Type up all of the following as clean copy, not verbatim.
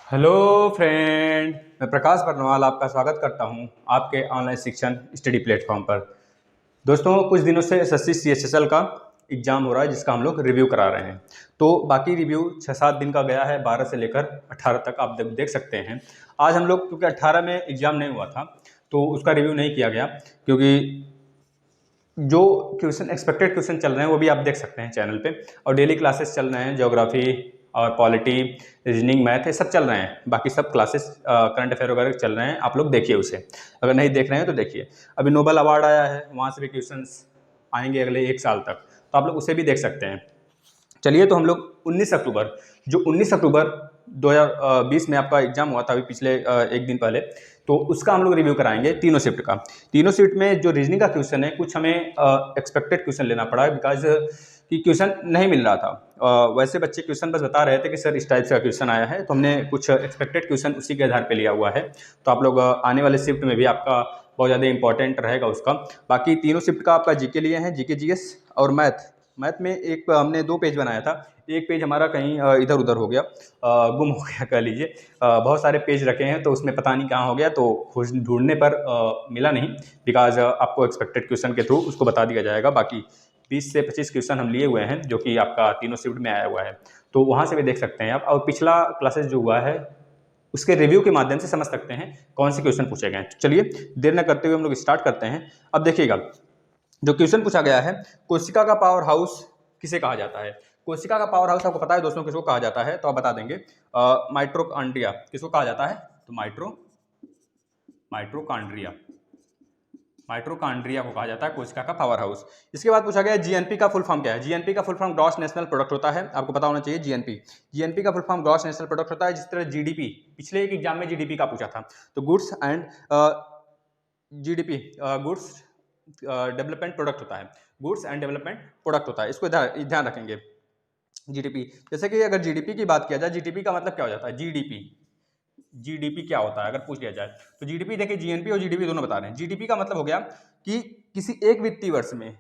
Hello friend, मैं प्रकाश बर्नवाल आपका स्वागत करता हूं आपके ऑनलाइन शिक्षण स्टडी प्लेटफॉर्म पर। दोस्तों, कुछ दिनों से एसएससी सीएचएसएल का एग्ज़ाम हो रहा है जिसका हम लोग रिव्यू करा रहे हैं। तो बाकी रिव्यू 6-7 दिन का गया है, 12 से लेकर 18 तक आप देख सकते हैं। आज हम लोग, क्योंकि 18 में एग्ज़ाम नहीं हुआ था तो उसका रिव्यू नहीं किया गया, क्योंकि जो क्वेश्चन एक्सपेक्टेड क्वेश्चन चल रहे हैं वो भी आप देख सकते हैं चैनल पे, और डेली क्लासेस चल रहे हैं। ज्योग्राफी और पॉलिटी, रीजनिंग, मैथ, ये सब चल रहे हैं। बाकी सब क्लासेस करंट अफेयर वगैरह चल रहे हैं, आप लोग देखिए उसे। अगर नहीं देख रहे हैं तो देखिए। अभी नोबेल अवार्ड आया है, वहाँ से भी क्वेश्चंस आएंगे अगले 1 साल तक, तो आप लोग उसे भी देख सकते हैं। चलिए, तो हम लोग 19 अक्टूबर, जो 19 अक्टूबर 2020 में आपका एग्जाम हुआ था, अभी पिछले 1 दिन पहले, तो उसका हम लोग रिव्यू कराएंगे तीनों शिफ्ट का। तीनों शिफ्ट में जो रीजनिंग का क्वेश्चन है, कुछ हमें एक्सपेक्टेड क्वेश्चन लेना पड़ा है, बिकॉज कि क्वेश्चन नहीं मिल रहा था। वैसे बच्चे क्वेश्चन बस बता रहे थे कि सर इस टाइप का क्वेश्चन आया है, तो हमने कुछ एक्सपेक्टेड क्वेश्चन उसी के आधार पे लिया हुआ है। तो आप लोग आने वाले शिफ्ट में भी आपका बहुत ज़्यादा इंपॉर्टेंट रहेगा उसका। बाकी तीनों शिफ्ट का आपका जीके लिए हैं, जीके जीएस और मैथ में एक हमने 2 पेज बनाया था। एक पेज हमारा कहीं इधर उधर हो गया, गुम हो गया कह लीजिए। बहुत सारे पेज रखे हैं तो उसमें पता नहीं कहाँ हो गया, तो खोज ढूंढने पर मिला नहीं, बिकॉज आपको एक्सपेक्टेड क्वेश्चन के थ्रू उसको बता दिया जाएगा। बाकी 20 से 25 क्वेश्चन हम लिए हुए हैं जो कि आपका तीनों शिफ्ट में आया हुआ है, तो वहाँ से भी देख सकते हैं आप। और पिछला क्लासेस जो हुआ है उसके रिव्यू के माध्यम से समझ सकते हैं कौन से क्वेश्चन पूछे गए हैं। तो चलिए, देर न करते हुए हम लोग स्टार्ट करते हैं। अब देखिएगा, जो क्वेश्चन पूछा गया है, कोशिका का पावर हाउस किसे कहा जाता है। कोशिका का पावर हाउस आपको पता है दोस्तों किसको कहा जाता है, तो आप बता देंगे। माइट्रोकॉन्ड्रिया किसको कहा जाता है, तो माइट्रोकॉन्ड्रिया माइट्रोकॉन्ड्रिया को कहा जाता है कोशिका का पावर हाउस। इसके बाद पूछा गया जीएनपी का फुल फॉर्म क्या है। जीएनपी का full form gross national product होता है, आपको पता होना चाहिए। जीएनपी का full form gross national product होता है। जिस तरह जीडीपी, पिछले एक एग्जाम में जीडीपी का पूछा था, तो goods and GDP goods development product होता है। गुड्स एंड डेवलपमेंट प्रोडक्ट होता है, इसको ध्यान रखेंगे। जीडीपी, जैसे कि अगर जीडीपी की बात किया जाए, जीडीपी का मतलब क्या हो जाता है, जीडीपी क्या होता है अगर पूछ लिया जाए, तो जीडीपी देखिए, जीएनपी और जीडीपी दोनों बता रहे हैं। जीडीपी का मतलब हो गया कि किसी एक वित्तीय वर्ष में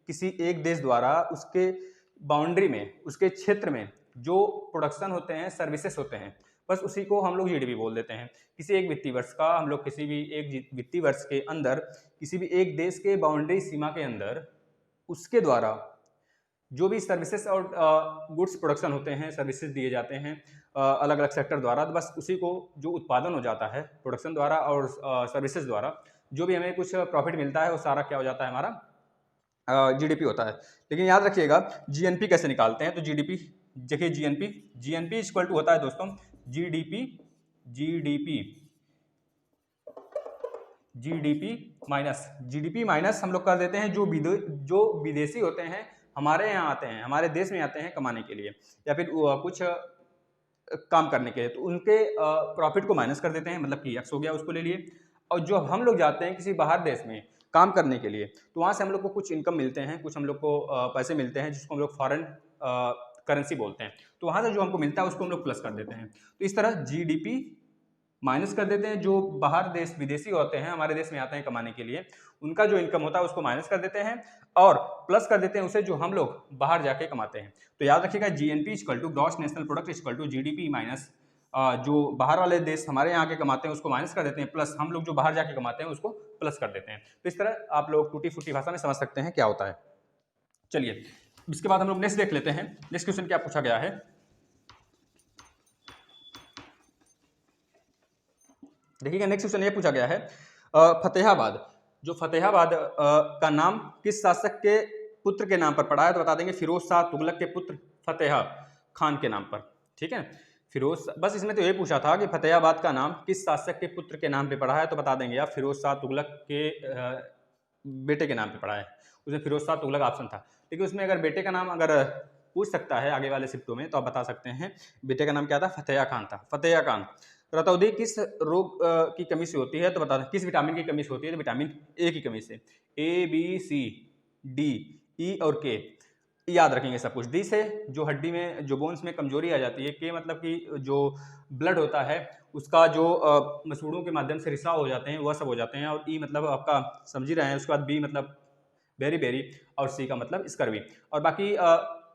किसी एक देश द्वारा उसके बाउंड्री में, उसके क्षेत्र में जो प्रोडक्शन होते हैं, सर्विसेज होते हैं, बस उसी को हम लोग जीडीपी बोल देते हैं। किसी एक वित्तीय वर्ष का, हम लोग किसी भी एक वित्तीय वर्ष के अंदर किसी भी एक देश के बाउंड्री सीमा के अंदर उसके द्वारा जो भी सर्विसेज और गुड्स प्रोडक्शन होते हैं, सर्विसेज दिए जाते हैं अलग अलग सेक्टर द्वारा, तो बस उसी को जो उत्पादन हो जाता है प्रोडक्शन द्वारा और सर्विसेज द्वारा, जो भी हमें कुछ प्रॉफिट मिलता है, वो सारा क्या हो जाता है, हमारा जीडीपी होता है। लेकिन याद रखिएगा, जीएनपी कैसे निकालते हैं, तो जीडीपी देखिए, जीएनपी इक्वल टू होता है दोस्तों जीडीपी माइनस हम लोग कर देते हैं जो विदेशी होते हैं, हमारे यहाँ आते हैं, हमारे देश में आते हैं कमाने के लिए या फिर कुछ काम करने के लिए, तो उनके प्रॉफिट को माइनस कर देते हैं, मतलब कि एक्स हो गया, उसको ले लिए। और जो हम लोग जाते हैं किसी बाहर देश में काम करने के लिए, तो वहाँ से हम लोग को कुछ इनकम मिलते हैं, कुछ हम लोग को पैसे मिलते हैं, जिसको हम लोग फॉरेन करेंसी बोलते हैं। तो वहाँ से जो हमको मिलता है उसको हम लोग प्लस कर देते हैं। तो इस तरह जीडीपी माइनस कर देते हैं, जो बाहर देश विदेशी होते हैं, हमारे देश में आते हैं कमाने के लिए, उनका जो इनकम होता है उसको माइनस कर देते हैं, और प्लस कर देते हैं उसे जो हम लोग बाहर जाके कमाते हैं। तो याद रखिएगा, GNP equal to gross national product equal to GDP minus जो बाहर वाले देश हमारे यहाँ के कमाते हैं उसको माइनस कर देते हैं, प्लस हम लोग जो बाहर जाके कमाते हैं उसको प्लस कर देते हैं। तो इस तरह आप लोग टूटी फूटी भाषा में समझ सकते हैं क्या होता है। चलिए, इसके बाद हम लोग नेक्स्ट देख लेते हैं। नेक्स्ट क्वेश्चन क्या पूछा गया है, देखिएगा। नेक्स्ट क्वेश्चन ये पूछा गया है, फतेहाबाद, जो फतेहाबाद का नाम किस शासक के पुत्र के नाम पर पड़ा है, तो बता देंगे फिरोज शाह तुगलक के पुत्र फतेहा खान के नाम पर। ठीक है, बस इसमें तो ये पूछा था कि फतेहाबाद का नाम किस शासक के पुत्र के नाम पे पड़ा है, तो बता देंगे आप फिरोज शाह तुगलक के बेटे के नाम पे पड़ा है। उसमें फिरोज शाह तुगलक ऑप्शन था, लेकिन उसमें अगर बेटे का नाम अगर पूछ सकता है आगे वाले शिफ्टों में, तो आप बता सकते हैं बेटे का नाम क्या था, फतेहा खान था, फतेहा खान। रतौंधी किस रोग की कमी से होती है, तो बता दें किस विटामिन की कमी से होती है, तो विटामिन ए की कमी से। A B C D E और के, याद रखेंगे सब कुछ। डी से जो हड्डी में, जो बोन्स में कमजोरी आ जाती है। के मतलब कि जो ब्लड होता है उसका जो मसूड़ों के माध्यम से रिसाव हो जाते हैं, वह सब हो जाते हैं। और ई मतलब आपका समझ ही रहे हैं। उसके बाद बी मतलब बेरी बेरी, और सी का मतलब स्कर्वी। और बाकी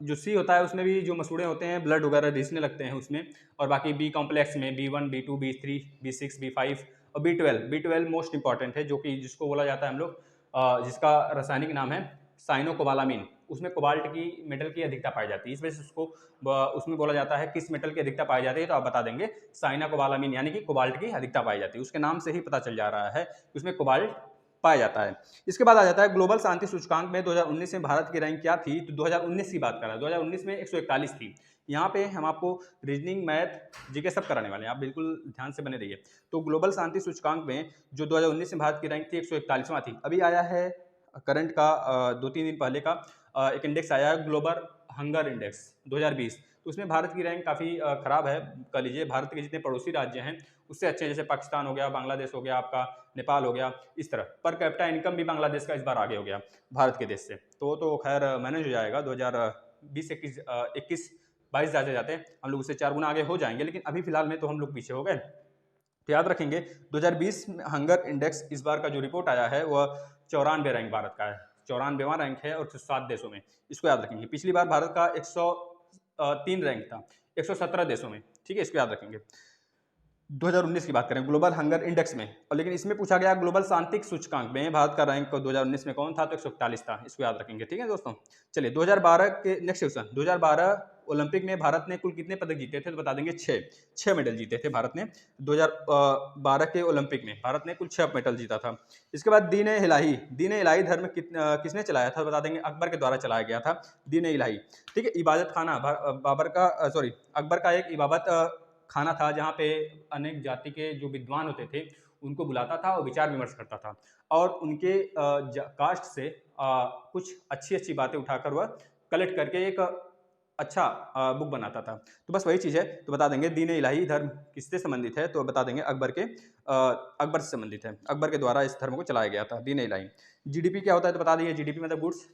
जो सी होता है उसमें भी जो मसूड़े होते हैं ब्लड वगैरह रिसने लगते हैं उसमें, और बाकी बी कॉम्प्लेक्स में B1 B2 B3 B6 B5 और B12 मोस्ट इंपॉर्टेंट है, जो कि जिसको बोला जाता है हम लोग जिसका रासायनिक नाम है साइनोकोबालामीन। उसमें कोबाल्ट की मेटल की अधिकता पाई जाती है, इस वजह से उसको उसमें बोला जाता है किस मेटल की अधिकता पाई जाती है, तो आप बता देंगे साइनाकोबालामीन, यानी कि कोबाल्ट की अधिकता पाई जाती है। उसके नाम से ही पता चल जा रहा है कि उसमें कोबाल्ट पाया जाता है। इसके बाद आ जाता है ग्लोबल शांति सूचकांक में 2019 में भारत की रैंक क्या थी, तो 2019 की बात कर रहा है, 2019 में 141 थी। यहाँ पे हम आपको रीजनिंग, मैथ, जीके सब कराने वाले हैं, आप बिल्कुल ध्यान से बने रहिए। तो ग्लोबल शांति सूचकांक में जो 2019 में भारत की रैंक थी 141वां थी। अभी आया है करंट का 2-3 दिन पहले का एक इंडेक्स आया है ग्लोबल हंगर इंडेक्स 2020, तो उसमें भारत की रैंक काफ़ी ख़राब है। कह लीजिए भारत के जितने पड़ोसी राज्य हैं उससे अच्छे, जैसे पाकिस्तान हो गया, बांग्लादेश हो गया, आपका नेपाल हो गया, इस तरह पर कैपिटा इनकम भी बांग्लादेश का इस बार आगे हो गया भारत के देश से। तो खैर मैनेज हो जाएगा, 2020-21 जाते जाते हम लोग उससे 4 गुना आगे हो जाएंगे, लेकिन अभी फिलहाल में तो हम लोग पीछे हो गए। तो याद रखेंगे 2020 में हंगर इंडेक्स इस बार का जो रिपोर्ट आया है वह 94 रैंक भारत का है, 94वां रैंक है और 7 देशों में, इसको याद रखेंगे। पिछली बार भारत का 103 रैंक था 117 देशों में, ठीक है, इसको याद रखेंगे। 2019 की बात करें ग्लोबल हंगर इंडेक्स में, और लेकिन इसमें पूछा गया ग्लोबल शांतिक सूचकांक में भारत का रैंक 2019 में कौन था, तो 141 था, इसको याद रखेंगे, ठीक है दोस्तों। चलिए 2012 के नेक्स्ट क्वेश्चन, 2012 ओलंपिक में भारत ने कुल कितने पदक जीते थे, तो बता देंगे 6 मेडल जीते थे भारत ने। 2012 के ओलंपिक में भारत ने कुल 6 मेडल जीता था। इसके बाद दीन इलाही धर्म किसने चलाया था, बता देंगे अकबर के द्वारा चलाया गया था दीन इलाही, ठीक है। इबादत खाना अकबर का एक इबादत खाना था जहाँ पे अनेक जाति के जो विद्वान होते थे उनको बुलाता था और विचार विमर्श करता था, और उनके कास्ट से कुछ अच्छी बातें उठाकर वह कलेक्ट करके एक अच्छा बुक बनाता था। तो बस वही चीज़ है, तो बता देंगे दीन इलाही धर्म किससे संबंधित है, तो बता देंगे अकबर से संबंधित है, अकबर के द्वारा इस धर्म को चलाया गया था दीन इलाही। जीडीपी क्या होता है, तो बता देंगे जीडीपी मतलब गुड्स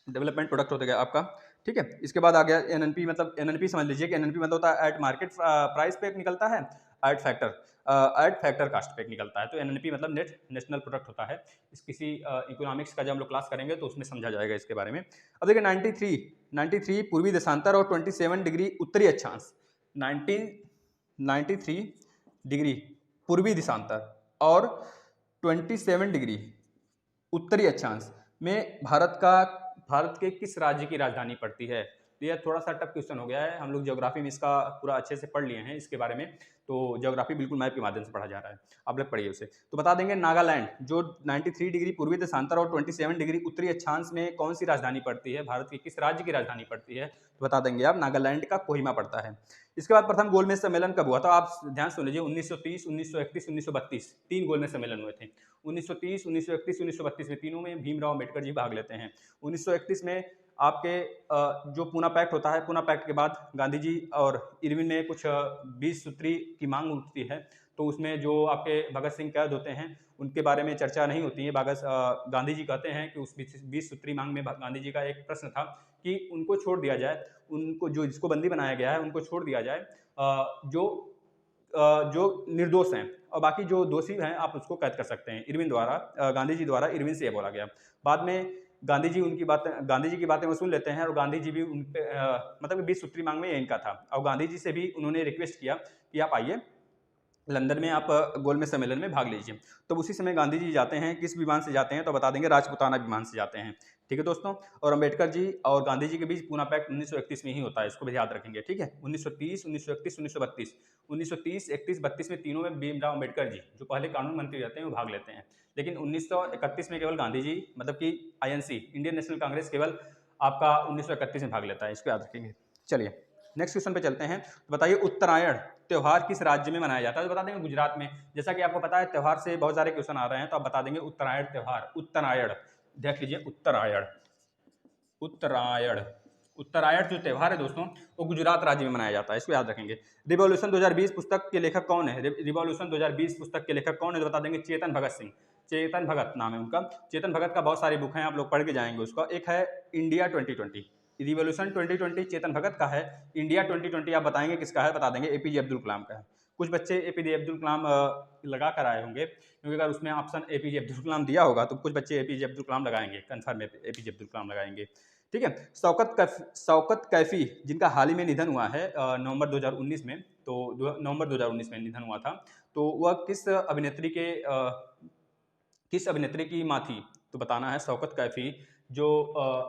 डेवलपमेंट प्रोडक्ट होता गया आपका, ठीक है। इसके बाद आ गया एनएनपी, मतलब एनएनपी समझ लीजिए कि एनएनपी मतलब होता है एट मार्केट प्राइस पे निकलता है, एट फैक्टर कास्ट पे निकलता है, तो एनएनपी मतलब नेट नेशनल प्रोडक्ट होता है। इस किसी इकोनॉमिक्स का जब हम लोग क्लास करेंगे तो उसमें समझा जाएगा इसके बारे में। अब देखिए 93 पूर्वी देशांतर और 27 डिग्री उत्तरी अक्षांश, 93 डिग्री पूर्वी देशांतर और 27 डिग्री उत्तरी अक्षांश में भारत के किस राज्य की राजधानी पड़ती है। तो यह थोड़ा सा टफ क्वेश्चन हो गया है, हम लोग ज्योग्राफी में इसका पूरा अच्छे से पढ़ लिए हैं इसके बारे में, तो ज्योग्राफी बिल्कुल मैप के माध्यम से पढ़ा जा रहा है, आप लोग पढ़िए उसे। तो बता देंगे नागालैंड, जो 93 डिग्री पूर्वी देशांतर और 27 डिग्री उत्तरी अक्षांश में कौन सी राजधानी पड़ती है, भारत की किस राज्य की राजधानी पड़ती है, तो बता देंगे आप नागालैंड का कोहिमा पड़ता है। इसके बाद प्रथम गोलमेज सम्मेलन कब हुआ था, आप ध्यान सुन लीजिए, 1930, 1931, 1932 3 गोलमेज सम्मेलन हुए थे। 1930, 1931, 1932 में तीनों में भीमराव अम्बेडकर जी भाग लेते हैं। 1931 में आपके जो पूना पैक्ट होता है, पूना पैक्ट के बाद गांधी जी और इरविन में कुछ 20 सूत्री की मांग उठती है, तो उसमें जो आपके भगत सिंह कैद होते हैं उनके बारे में चर्चा नहीं होती है। गांधी जी कहते हैं कि उस 20 सूत्री मांग में गांधी जी का एक प्रश्न था कि उनको छोड़ दिया जाए, उनको जिसको बंदी बनाया गया है उनको छोड़ दिया जाए, जो निर्दोष हैं, और बाकी जो दोषी हैं आप उसको कैद कर सकते हैं। गांधी जी द्वारा इरविन से यह बोला गया। बाद में गांधी जी की बातें वो सुन लेते हैं, और गांधी जी भी उन पे मतलब 20 सूत्री मांग में इनका था, और गांधी जी से भी उन्होंने रिक्वेस्ट किया कि आप आइए लंदन में, आप गोलमेज सम्मेलन में भाग लीजिए। तो उसी समय गांधी जी जाते हैं, किस विमान से जाते हैं, तो बता देंगे राजपुताना विमान से जाते हैं, ठीक है दोस्तों। और अम्बेडकर जी और गांधी जी के बीच पूना पैक्ट 1931 में ही होता है, इसको भी याद रखेंगे, ठीक है। 1930, 1931, 1932, 1930, 31, 32 में तीनों में भीमराव अम्बेडकर जी जो पहले कानून मंत्री रहते हैं वो भाग लेते हैं, लेकिन 1931 में केवल गांधी जी, मतलब कि आईएनसी इंडियन नेशनल कांग्रेस केवल आपका 1931 में भाग लेता है, इसको याद रखेंगे। चलिए नेक्स्ट क्वेश्चन पे चलते हैं। तो बताइए उत्तरायण त्योहार किस राज्य में मनाया जाता है, तो बता देंगे गुजरात में। जैसा कि आपको पता है त्योहार से बहुत सारे क्वेश्चन आ रहे हैं, तो आप बता देंगे उत्तरायण त्योहार, उत्तरायण देख लीजिए, उत्तरायण जो त्योहार है दोस्तों वो गुजरात राज्य में मनाया जाता है, इसको याद रखेंगे। रिवॉल्यूशन 2020 पुस्तक के लेखक कौन है, रिवॉल्यूशन 2020 पुस्तक के लेखक कौन है, तो बता देंगे चेतन भगत सिंह, चेतन भगत नाम है उनका। चेतन भगत का बहुत सारी बुक हैं, आप लोग पढ़ के जाएंगे उसका। एक है इंडिया 2020, रिवॉल्यूशन 2020 चेतन भगत का है। इंडिया 2020 आप बताएंगे किसका है, बता देंगे एपीजे अब्दुल कलाम का है। कुछ बच्चे एपीजे अब्दुल कलाम लगा कर आए होंगे, क्योंकि अगर उसमें ऑप्शन एपीजे अब्दुल कलाम दिया होगा तो कुछ बच्चे एपीजे अब्दुल कलाम लगाएंगे, कन्फर्म एपीजे अब्दुल कलाम लगाएंगे। ठीक है। शौकत कैफी जिनका हाल ही में निधन हुआ है नवंबर 2019 में, तो नवंबर 2019 में निधन हुआ था, तो वह किस अभिनेत्री की माँ थी? तो बताना है शौकत कैफी जो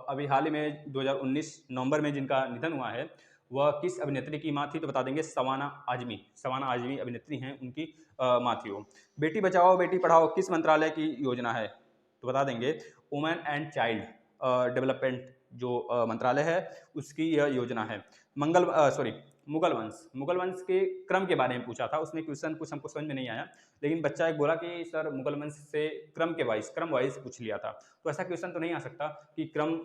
अभी हाल ही में 2019 नवंबर में जिनका निधन हुआ है, वह किस अभिनेत्री की माँ थी? तो बता देंगे शबाना आजमी। शबाना आजमी अभिनेत्री हैं, उनकी माँ थी वो। बेटी बचाओ बेटी पढ़ाओ किस मंत्रालय की योजना है? तो बता देंगे वुमेन एंड चाइल्ड डेवलपमेंट जो मंत्रालय है उसकी यह योजना है। मुगल वंश के क्रम के बारे में पूछा था, उसमें क्वेश्चन कुछ हमको समझ में नहीं आया, लेकिन बच्चा एक बोला कि सर मुगल वंश से क्रम वाइज पूछ लिया था, तो ऐसा क्वेश्चन तो नहीं आ सकता कि क्रम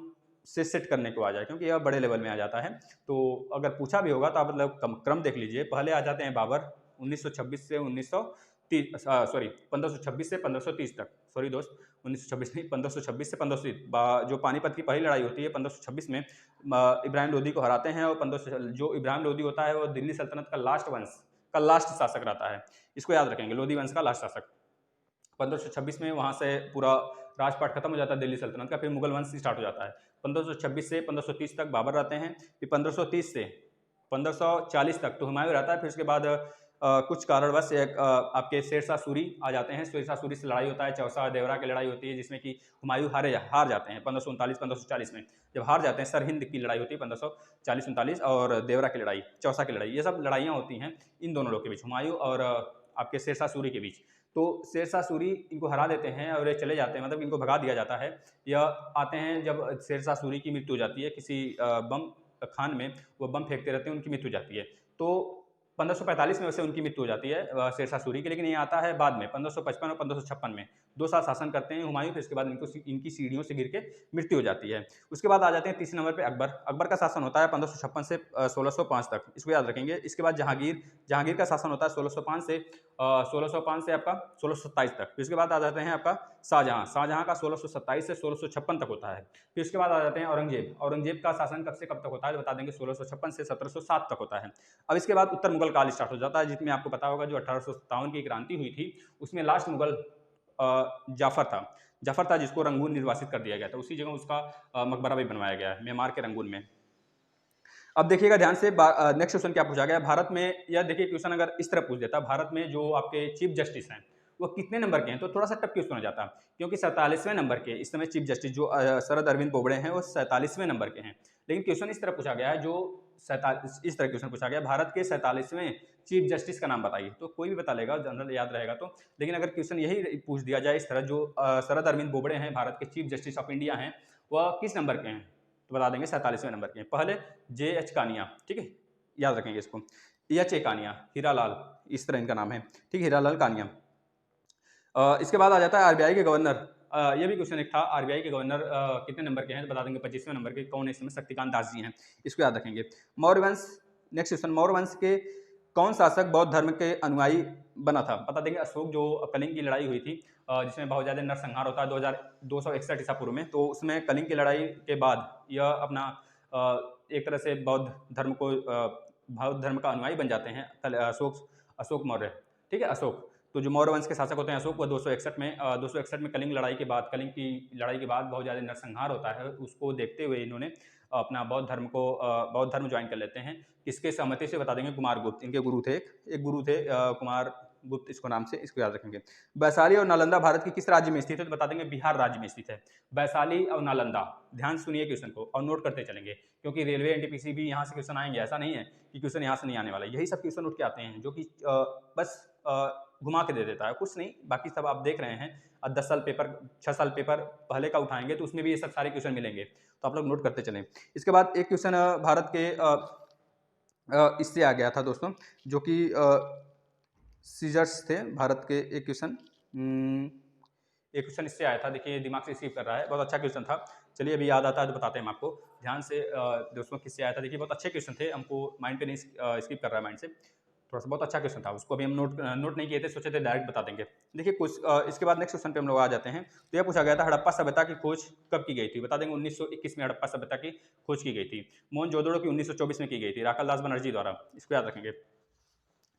से सेट करने को आ जाए, क्योंकि यह बड़े लेवल में आ जाता है। तो अगर पूछा भी होगा तो आप मतलब क्रम देख लीजिए। पहले आ जाते हैं बाबर 1926 से 1526 से 1530 तक, सॉरी दोस्त 1926 नहीं 1526 से 1530, जो पानीपत की पहली लड़ाई होती है 1526 में इब्राहिम लोदी को हराते हैं, और जो इब्राहिम लोदी होता है वो दिल्ली सल्तनत का लास्ट शासक रहता है, इसको याद रखेंगे, लोदी वंश का लास्ट शासक। 1526 में वहाँ से पूरा राजपाट खत्म हो जाता है दिल्ली सल्तनत का, फिर मुगल वंश स्टार्ट हो जाता है। 1526 से 1530 तक बाबर रहते हैं, फिर 1530 से 1540 तक तो हुमायूं रहता है, फिर उसके बाद कुछ कारणवश आपके शेरशाह सूरी आ जाते हैं। शेरशाह सूरी से लड़ाई होता है, चौसा देवरा की लड़ाई होती है, जिसमें कि हुमायूं हार जाते हैं 1539-1540 में। जब हार जाते हैं, सरहिंद की लड़ाई होती है 1540-39, और देवरा की लड़ाई, चौसा की लड़ाई, ये सब लड़ाइयाँ होती हैं इन दोनों लोग के बीच, हुमायूं और आपके शेरशाह सूरी के बीच। तो शेरशाह सूरी इनको हरा देते हैं और ये चले जाते हैं, मतलब इनको भगा दिया जाता है। यह आते हैं जब शेरशाह सूरी की मृत्यु हो जाती है किसी बम खान में, वो बम फेंकते रहते हैं, उनकी मृत्यु हो जाती है। तो 1545 में वैसे उनकी मृत्यु हो जाती है शेरशाह सूरी की, लेकिन ये आता है बाद में 1555 और 1556 में। 2 साल शासन करते हैं हुमायूं, फिर उसके बाद इनकी सीढ़ियों से गिर के मृत्यु हो जाती है। उसके बाद आ जाते हैं तीसरे नंबर पे अकबर का शासन होता है 1556 से 1605 तक, इसको याद रखेंगे। इसके बाद जहांगीर का शासन होता है 1605 से आपका 1627 तक। फिर उसके बाद आ जाते हैं आपका शाहजहां का 1627 से 1656 तक होता है। फिर उसके बाद आ जाते हैं औरंगजेब का शासन कब से कब तक होता है? बता देंगे 1656 से 1707 तक होता है। अब इसके बाद उत्तर मुगल काल स्टार्ट हो जाता है, जिसमें आपको पता होगा जो 1857 की क्रांति हुई थी, उसमें लास्ट मुगल जाफर था जिसको रंगून निर्वासित कर दिया गया था, उसी जगह उसका मकबरा भी बनवाया गया है, म्यांमार के रंगून में। अब देखिएगा ध्यान से, नेक्स्ट क्वेश्चन क्या पूछा गया भारत में, या देखिए क्वेश्चन अगर इस तरह पूछ देता, भारत में जो आपके चीफ जस्टिस हैं वो कितने नंबर के हैं, तो थोड़ा सा टफ क्वेश्चन हो जाता, क्योंकि 47वें नंबर के इस समय चीफ जस्टिस जो शरद अरविंद बोबड़े हैं वो 47वें नंबर के हैं। लेकिन क्वेश्चन इस तरह पूछा गया है, इस तरह क्वेश्चन पूछा गया, भारत के 47वें चीफ जस्टिस का नाम बताइए, तो कोई भी बता लेगा, जनरल याद रहेगा तो। लेकिन अगर क्वेश्चन यही पूछ दिया जाए इस तरह, जो शरद अरविंद बोबड़े हैं भारत के चीफ जस्टिस ऑफ इंडिया हैं, वह किस नंबर के हैं, तो बता देंगे 47वें नंबर के हैं। पहले JH कानिया, ठीक है, याद रखेंगे इसको, EH कानिया, हीरालाल, इस तरह इनका नाम है, ठीक, हीरालाल कानिया। इसके बाद आ जाता है RBI के गवर्नर, ये भी क्वेश्चन एक था, RBI के गवर्नर कितने नंबर के हैं, तो बता देंगे 25वें नंबर के, कौन है इसमें? शक्तिकांत दास जी हैं, इसको याद रखेंगे। मौर्य वंश, नेक्स्ट क्वेश्चन, मौर्य वंश के कौन शासक बौद्ध धर्म के अनुयायी बना था? बता देंगे अशोक, जो कलिंग की लड़ाई हुई थी जिसमें बहुत ज़्यादा नरसंहार होता है 2261 ईसा पूर्व में, तो उसमें कलिंग की लड़ाई के बाद यह अपना एक तरह से बौद्ध धर्म का अनुयायी बन जाते हैं अशोक मौर्य, ठीक है, अशोक। तो जो मौर्य वंश के शासक होते हैं अशोक, वह 261 में कलिंग की लड़ाई के बाद बहुत ज़्यादा नरसंहार होता है, उसको देखते हुए इन्होंने अपना बौद्ध धर्म ज्वाइन कर लेते हैं। किसके सहमति से? बता देंगे कुमार गुप्त, इनके गुरु थे, एक गुरु थे कुमार गुप्त, इसको नाम से, इसको याद रखेंगे। वैशाली और नालंदा भारत की किस राज्य में स्थित है? तो बता देंगे बिहार राज्य में स्थित है, वैशाली और नालंदा। ध्यान सुनिए क्वेश्चन को और नोट करते चलेंगे, क्योंकि रेलवे NTPC भी यहाँ से क्वेश्चन आएंगे, ऐसा नहीं है कि क्वेश्चन यहाँ से नहीं आने वाला, यही सब क्वेश्चन उठ के आते हैं, जो कि बस घुमा के दे देता है, कुछ नहीं, बाकी सब आप देख रहे हैं। 10 साल पेपर 6 साल पेपर पहले का उठाएंगे तो उसमें भी ये सब सारे क्वेश्चन मिलेंगे, तो आप लोग नोट करते चलें। इसके बाद एक क्वेश्चन भारत के इससे आ गया था दोस्तों, जो कि सीजर्स थे भारत के, एक क्वेश्चन इससे आया था, देखिए दिमाग से स्किप कर रहा है, बहुत अच्छा क्वेश्चन था, चलिए अभी याद आता है तो बताते हैं हम आपको। ध्यान से दोस्तों, किससे आया था, देखिए बहुत अच्छे क्वेश्चन थे, हमको माइंड पे नहीं स्किप कर रहा है माइंड से, थोड़ा सा बहुत अच्छा क्वेश्चन था, उसको अभी हम नोट नहीं किए थे, सोचे थे डायरेक्ट बता देंगे। देखिए कुछ इसके बाद नेक्स्ट क्वेश्चन पे हम लोग आ जाते हैं। तो यह पूछा गया था हड़प्पा सभ्यता की खोज कब की गई थी? बता देंगे 1921 में हड़प्पा सभ्यता की खोज की गई थी। मोहनजोदड़ो की 1924 में की गई थी राखालदास बनर्जी द्वारा, इसको याद रखेंगे।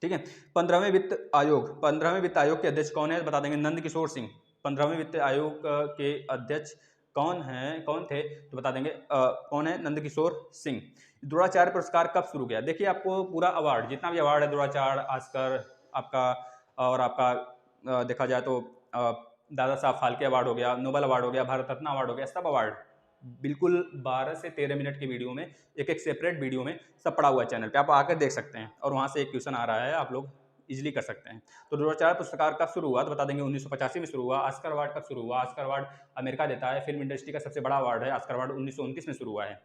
ठीक है। 15वें वित्त आयोग के अध्यक्ष कौन है, बता देंगे नंद किशोर सिंह। 15वें वित्त आयोग के अध्यक्ष कौन थे, तो बता देंगे कौन है, नंद किशोर सिंह। द्रोणाचार्य पुरस्कार कब शुरू किया, देखिए आपको पूरा अवार्ड, जितना भी अवार्ड है, द्रोणाचार्य, ऑस्कर आपका, और आपका देखा जाए तो दादा साहब फाल्के अवार्ड हो गया, नोबल अवार्ड हो गया, भारत रत्न अवार्ड हो गया, सब अवार्ड बिल्कुल 12 से 13 मिनट की वीडियो में, एक एक सेपरेट वीडियो में सब पड़ा हुआ है चैनल पे, आप आकर देख सकते हैं। और वहाँ से एक क्वेश्चन आ रहा है, आप लोग इजीली कर सकते हैं। तो द्रोणाचार्य पुरस्कार कब शुरू हुआ, तो बता देंगे 1985 में शुरू हुआ। ऑस्कर अवार्ड कब शुरू हुआ, ऑस्कर अवार्ड अमेरिका देता है, फिल्म इंडस्ट्री का सबसे बड़ा अवार्ड है, ऑस्कर अवार्ड 1929 में शुरू हुआ है।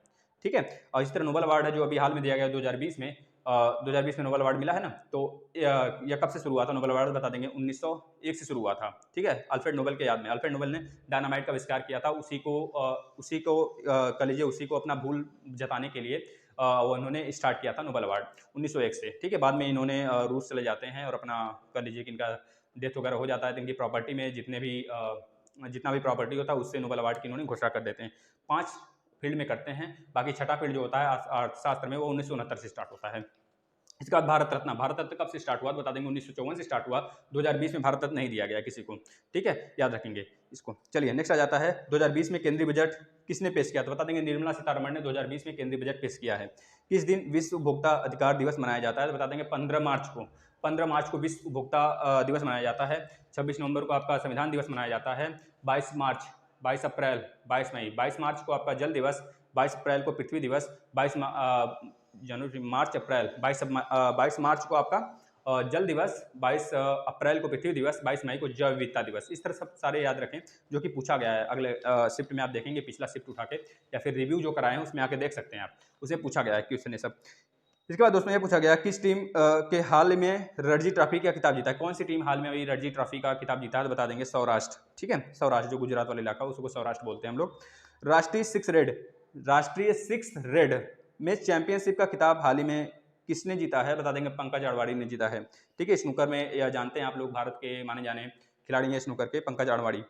ठीक है। और इस तरह नोबल अवार्ड है जो अभी हाल में दिया गया 2020 में, 2020 में नोबल अवार्ड मिला है ना, तो यह कब से शुरू हुआ था नोबल अवार्ड, बता देंगे 1901 से शुरू हुआ था। ठीक है, अल्फ्रेड नोबल के याद में। अल्फ्रेड नोबल ने डायनामाइट का आविष्कार किया था, उसी को कह लीजिए उसी को अपना भूल जताने के लिए उन्होंने स्टार्ट किया था नोबल अवार्ड 1901 से। ठीक है, बाद में इन्होंने रूस चले जाते हैं और अपना कह लीजिए कि इनका डेथ वगैरह हो जाता है, तो इनकी प्रॉपर्टी में जितना भी प्रॉपर्टी होता है उससे नोबल अवार्ड की इन्होंने घोषणा कर देते हैं। 5 फील्ड में करते हैं, बाकी छठा फील्ड जो होता है अर्थशास्त्र में, वो 1969 से स्टार्ट होता है। इसके बाद भारत रत्न कब से स्टार्ट हुआ, बता देंगे 1954 से स्टार्ट हुआ। 2020 में भारत रत्न नहीं दिया गया किसी को। ठीक है, याद रखेंगे इसको। चलिए नेक्स्ट आ जाता है, 2020 में केंद्रीय बजट किसने पेश किया, तो बता देंगे निर्मला सीतारमण ने 2020 में केंद्रीय बजट पेश किया है। किस दिन विश्व उपभोक्ता अधिकार दिवस मनाया जाता है, तो बता देंगे 15 मार्च को। 15 मार्च को विश्व उपभोक्ता दिवस मनाया जाता है। 26 नवंबर को आपका संविधान दिवस मनाया जाता है। 22 मार्च, 22 अप्रैल, 22 मई, 22 मार्च को आपका जल दिवस, 22 अप्रैल को पृथ्वी दिवस, 22 मार्च अप्रैल, 22 मार्च को आपका जल दिवस, 22 अप्रैल को पृथ्वी दिवस, 22 मई को जैव विविधता दिवस। इस तरह सब सारे याद रखें जो कि पूछा गया है। अगले शिफ्ट में आप देखेंगे, पिछला शिफ्ट उठा के या फिर रिव्यू जो कराए हैं उसमें आके देख सकते हैं आप, उसे पूछा गया है क्वेश्चन ये सब। इसके बाद दोस्तों ये पूछा गया किस टीम के हाल में रणजी ट्रॉफी का खिताब जीता है, कौन सी टीम हाल में अभी रणजी ट्रॉफी का खिताब जीता है, तो बता देंगे सौराष्ट्र। ठीक है, सौराष्ट्र जो गुजरात वाला इलाका उसको सौराष्ट्र बोलते हैं हम लोग। राष्ट्रीय सिक्स रेड में चैंपियनशिप का खिताब हाल ही में किसने जीता है, बता देंगे पंकज अडवाणी ने जीता है। ठीक है, स्नूकर में यह जानते हैं आप लोग, भारत के माने जाने खिलाड़ी हैं स्नूकर के, पंकज अडवाणी।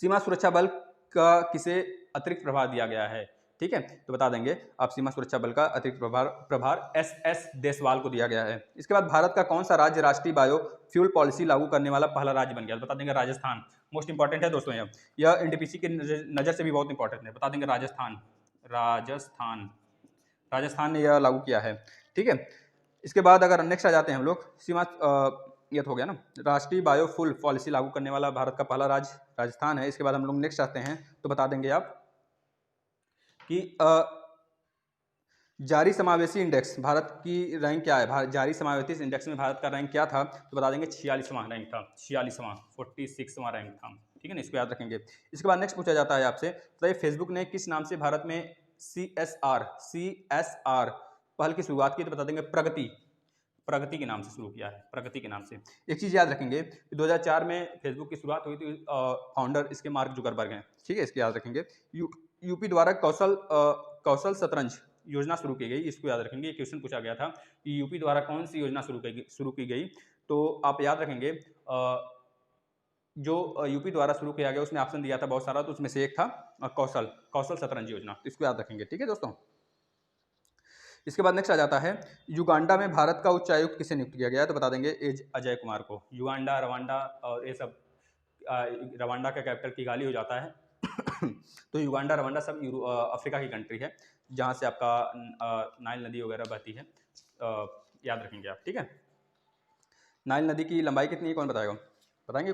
सीमा सुरक्षा बल का किसे अतिरिक्त प्रभार दिया गया है, ठीक है, तो बता देंगे आप सीमा सुरक्षा बल का अतिरिक्त प्रभार एस देशवाल को दिया गया है। इसके बाद भारत का कौन सा राज्य राष्ट्रीय बायोफ्यूल पॉलिसी लागू करने वाला पहला राज्य बन गया, तो बता देंगे राजस्थान। मोस्ट इंपॉर्टेंट है दोस्तों, यह एनटीपीसी की नजर से भी बहुत इंपॉर्टेंट है, बता देंगे राजस्थान ने यह लागू किया है। ठीक है, इसके बाद अगर नेक्स्ट आ जाते हैं हम लोग, सीमा ये तो हो गया ना, राष्ट्रीय बायोफ्यूल पॉलिसी लागू करने वाला भारत का पहला राज्य राजस्थान है। इसके बाद हम लोग नेक्स्ट आते हैं, तो बता देंगे आप कि जारी समावेशी इंडेक्स भारत की रैंक क्या है, जारी समावेशी इंडेक्स में भारत का रैंक क्या था, तो बता देंगे 46वां रैंक था, 46वां रैंक था। ठीक है ना, इसको याद रखेंगे। इसके बाद नेक्स्ट पूछा जाता है आपसे, तो फेसबुक ने किस नाम से भारत में CSR पहल की शुरुआत की, तो बता देंगे प्रगति के नाम से शुरू किया है, प्रगति के नाम से। एक चीज़ याद रखेंगे, 2004 में फेसबुक की शुरुआत हुई थी, फाउंडर इसके मार्क जुकरबर्ग हैं। ठीक है, इसको याद रखेंगे। यूपी द्वारा कौशल शतरंज योजना शुरू की गई, इसको याद रखेंगे। क्वेश्चन पूछा गया था कि यूपी द्वारा कौन सी योजना शुरू की गई, तो आप याद रखेंगे जो यूपी द्वारा शुरू किया गया उसमें ऑप्शन दिया था बहुत सारा, तो उसमें से एक था कौशल शतरंज योजना, तो इसको याद रखेंगे। ठीक है दोस्तों, इसके बाद नेक्स्ट आ जाता है, युगांडा में भारत का उच्चायुक्त किसे नियुक्त किया गया है, तो बता देंगे अजय कुमार को। युगांडा, रवांडा और ये सब, रवांडा का कैपिटल किगाली हो जाता है तो युगांडा, रवांडा सब अफ्रीका की कंट्री है, जहाँ से आपका नाइल नदी वगैरह बहती है, याद रखेंगे आप। ठीक है, नाइल नदी की लंबाई कितनी है, कौन बताएगा, बताएंगे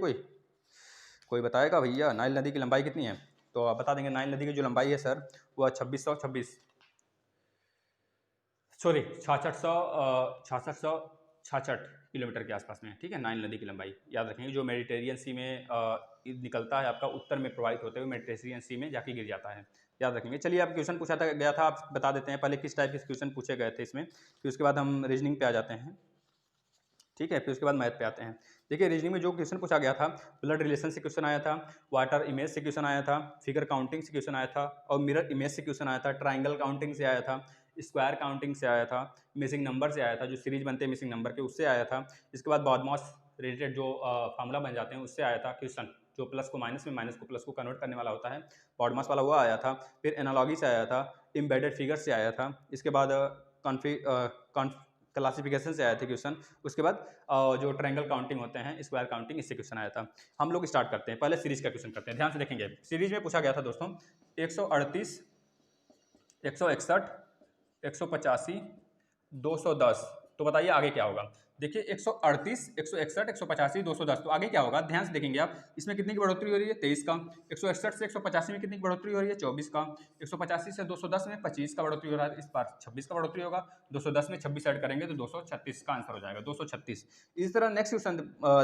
कोई बताएगा भैया, नाइल नदी की लंबाई कितनी है, तो आप बता देंगे नाइल नदी की जो लंबाई है सर, वह 6666 किलोमीटर के आसपास में। ठीक है, नाइल नदी की लंबाई याद रखेंगे, जो मेडिटेरियन सी में निकलता है, आपका उत्तर में प्रवाहित होते हुए मेडिटेरियन सी में जाके गिर जाता है, याद रखेंगे। चलिए, आप क्वेश्चन पूछा गया था, आप बता देते हैं पहले किस टाइप के क्वेश्चन पूछे गए थे इसमें, फिर उसके बाद हम रीजनिंग पे आ जाते हैं। ठीक है, फिर उसके बाद मैथ पे आते हैं। देखिए, रीजनिंग में जो क्वेश्चन पूछा गया था, ब्लड रिलेशन से क्वेश्चन आया था, वाटर इमेज से क्वेश्चन आया था, फिगर काउंटिंग से क्वेश्चन आया था, और मिरर इमेज से क्वेश्चन आया था, ट्राइंगल काउंटिंग से आया था, स्क्वायर काउंटिंग से आया था, मिसिंग नंबर से आया था, जो सीरीज बनते हैं मिसिंग नंबर के उससे आया था। इसके बाद बॉडमास रिलेटेड जो फार्मूला बन जाते हैं उससे आया था क्वेश्चन, जो प्लस को माइनस में, माइनस को प्लस को कन्वर्ट करने वाला होता है, बॉडमास वाला वो आया था। फिर एनालॉगी से आया था, एम्बेडेड फिगर से आया था। इसके बाद क्लासिफिकेशन से आए थे क्वेश्चन। उसके बाद जो ट्रायंगल काउंटिंग होते हैं, स्क्वायर काउंटिंग, इससे क्वेश्चन आया था। हम लोग स्टार्ट करते हैं, पहले सीरीज का क्वेश्चन करते हैं। ध्यान से देखेंगे, सीरीज में पूछा गया था दोस्तों 138, 161, 185, 210। तो बताइए आगे क्या होगा। देखिए 138, 161, 185, 210, तो आगे क्या होगा ध्यान से देखेंगे आप। इसमें कितनी की बढ़ोतरी हो रही है 23 का। 161 से 185 में कितनी की बढ़ोतरी हो रही है 24 का। 185 से 210 में 25 का बढ़ोतरी हो रहा है, इस बार 26 का बढ़ोतरी होगा। 210 में 26 ऐड करेंगे तो 236 का आंसर हो जाएगा, 236। इस तरह नेक्स्ट क्वेश्चन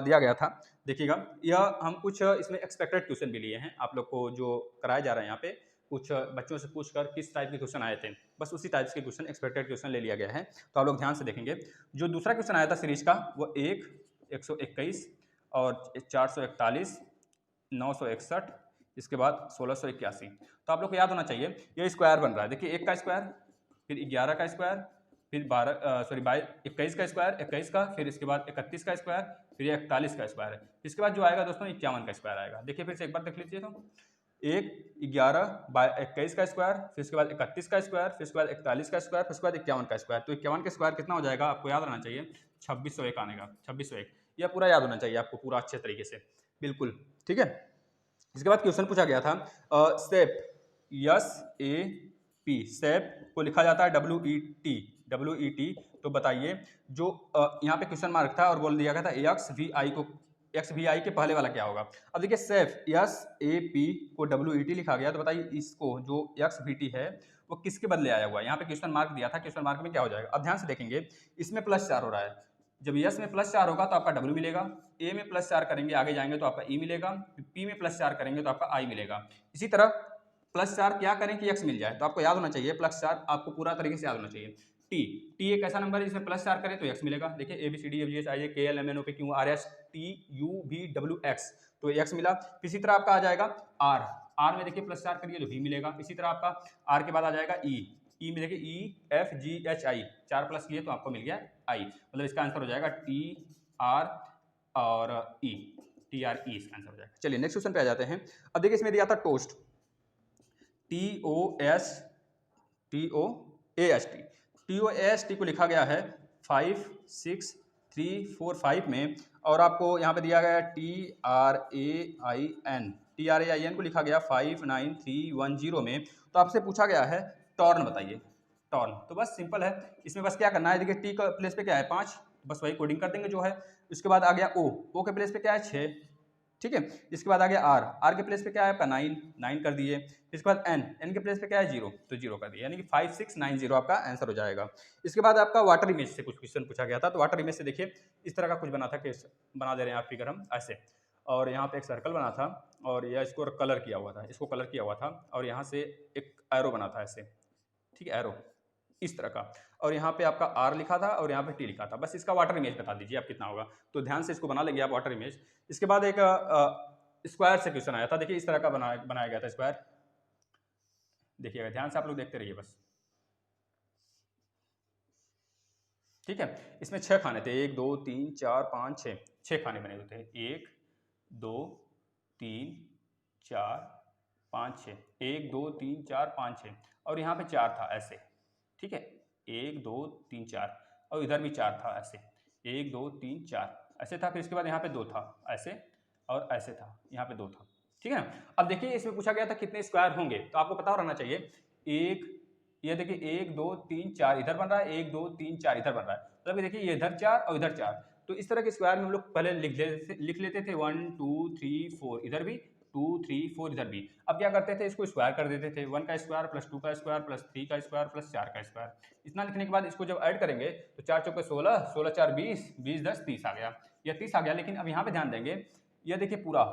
दिया गया था, देखिएगा। यह हम कुछ इसमें एक्सपेक्टेड क्वेश्चन भी लिए हैं, आप लोग को जो कराया जा रहा है यहाँ पे, कुछ बच्चों से पूछकर किस टाइप के क्वेश्चन आए थे, बस उसी टाइप के क्वेश्चन, एक्सपेक्टेड क्वेश्चन ले लिया गया है। तो आप लोग ध्यान से देखेंगे, जो दूसरा क्वेश्चन आया था सीरीज का वो 121 और 441, 961, इसके बाद 1681। तो आप लोग को याद होना चाहिए ये स्क्वायर बन रहा है। देखिए 1 का स्क्वायर, फिर 11 का स्क्वायर, फिर 21 का स्क्वायर, 21 का, फिर इसके बाद 31 का स्क्वायर, फिर 41 का स्क्वायर है। इसके बाद जो आएगा दोस्तों 51 का स्क्वायर आएगा। देखिए फिर से एक बार देख लीजिए, तो 21 का स्क्वायर, फिर इसके बाद 31 का स्क्वायर, फिर इसके बाद 41 का स्क्वायर, फिर इसके बाद 51 का स्क्वायर। तो 51 का स्क्वायर कितना हो जाएगा आपको याद रहना चाहिए, 2601 आनेगा, 2601। यह पूरा याद होना चाहिए आपको, पूरा अच्छे तरीके से, बिल्कुल ठीक है। इसके बाद क्वेश्चन पूछा गया था सेप, SAP, सेप को लिखा जाता है WET। तो बताइए जो यहाँ पे क्वेश्चन मार्क था और बोल दिया गया था XVI के पहले वाला क्या होगा। अब देखिए सेफ SAP को WET लिखा गया, तो बताइए इसको जो XVT है वो किसके बदले आया हुआ है। यहाँ पे क्वेश्चन मार्क दिया था, क्वेश्चन मार्क में क्या हो जाएगा। अब ध्यान से देखेंगे, इसमें +4 हो रहा है, जब यस में +4 होगा तो आपका W मिलेगा, ए में +4 करेंगे आगे जाएंगे तो आपका E मिलेगा, P में +4 करेंगे तो आपका I मिलेगा। इसी तरह +4 क्या करें कि x मिल जाए, तो आपको याद होना चाहिए +4 आपको पूरा तरीके से याद होना चाहिए। टी एक ऐसा नंबर है जिसमें +4 करें तो x मिलेगा। देखिए ABCDFGHIJKLMNOP QRSTUVWX, तो x मिला। इसी तरह आपका आ जाएगा R में देखिए +4 करिए तो V मिलेगा। इसी तरह आपका R के बाद आ जाएगा E में देखिए EFGHI, 4 प्लस किए तो आपको मिल गया I, मतलब इसका आंसर हो जाएगा TR और E, TRE इसका आंसर हो जाएगा। चलिए नेक्स्ट क्वेश्चन पे आ जाते हैं। अब देखिए इसमें दिया था टोस्ट, TOAST को लिखा गया है 5, 6, 3, 4, 5 में, और आपको यहाँ पे दिया गया है TRAIN को लिखा गया 5, 9, 3, 1, 0 में। तो आपसे पूछा गया है टॉर्न बताइए, टॉर्न। तो बस सिंपल है, इसमें बस क्या करना है, देखिए टी का प्लेस पे क्या है 5, बस वही कोडिंग कर देंगे जो है। उसके बाद आ गया ओ के प्लेस पे क्या है 6, ठीक है। इसके बाद आ गया आर के प्लेस पे क्या है आपका 9 कर दिए। इसके बाद एन के प्लेस पे क्या है 0, तो 0 कर दिया, यानी कि 5, 6, 9, 0 आपका आंसर हो जाएगा। इसके बाद आपका वाटर इमेज से कुछ क्वेश्चन पूछा गया था, तो वाटर इमेज से देखिए इस तरह का कुछ बना था, कि बना दे रहे हैं आप फिगर हम ऐसे, और यहाँ पे एक सर्कल बना था और यह इसको कलर किया हुआ था, इसको कलर किया हुआ था, और यहाँ से एक एरो बना था ऐसे, ठीक है, एरो इस तरह का, और यहाँ पे आपका R लिखा था और यहाँ पे T लिखा था। बस इसका वाटर इमेज बता दीजिए आप कितना होगा, तो ध्यान से इसको बना लेंगे आप वाटर इमेज। इसके बाद एक स्क्वायर से क्वेश्चन आया था, देखिए इस तरह का बनाया गया था स्क्वायर, देखिएगा ध्यान से आप लोग देखते रहिए बस, ठीक है। इसमें 6 खाने थे, 1, 2, 3, 4, 5, 6 खाने बने हुए थे, 1, 2, 3, 4, 5, 6, 1, 2, 3, 4, 5, 6, और यहाँ पे 4 था ऐसे, ठीक है, 1, 2, 3, 4, और इधर भी 4 था ऐसे, 1, 2, 3, 4 ऐसे था। फिर इसके बाद यहाँ पे 2 था ऐसे, और ऐसे था, यहाँ पे 2 था, ठीक है ना। अब देखिए इसमें पूछा गया था कितने स्क्वायर होंगे, तो आपको पता रहना चाहिए, ये देखिए 1, 2, 3, 4 इधर बन रहा है, 1, 2, 3, 4 इधर बन रहा है, मतलब देखिए ये इधर 4 और इधर 4, तो इस तरह के स्क्वायर में हम लोग पहले लिख लेते थे 1, 2, 3, 4 इधर भी, 2, 3, 4 इधर भी। अब क्या करते थे, इसको स्क्वायर कर देते थे, 1 का स्क्वायर प्लस 2 का स्क्वायर प्लस 3 का स्क्वायर प्लस 4 का स्क्वायर। इतना लिखने के बाद इसको जब ऐड करेंगे तो 4 चौके 16, 16 4 20, 20 10 30 आ गया, यह 30 आ गया। लेकिन अब यहाँ पे ध्यान देंगे, यह देखिए पूरा,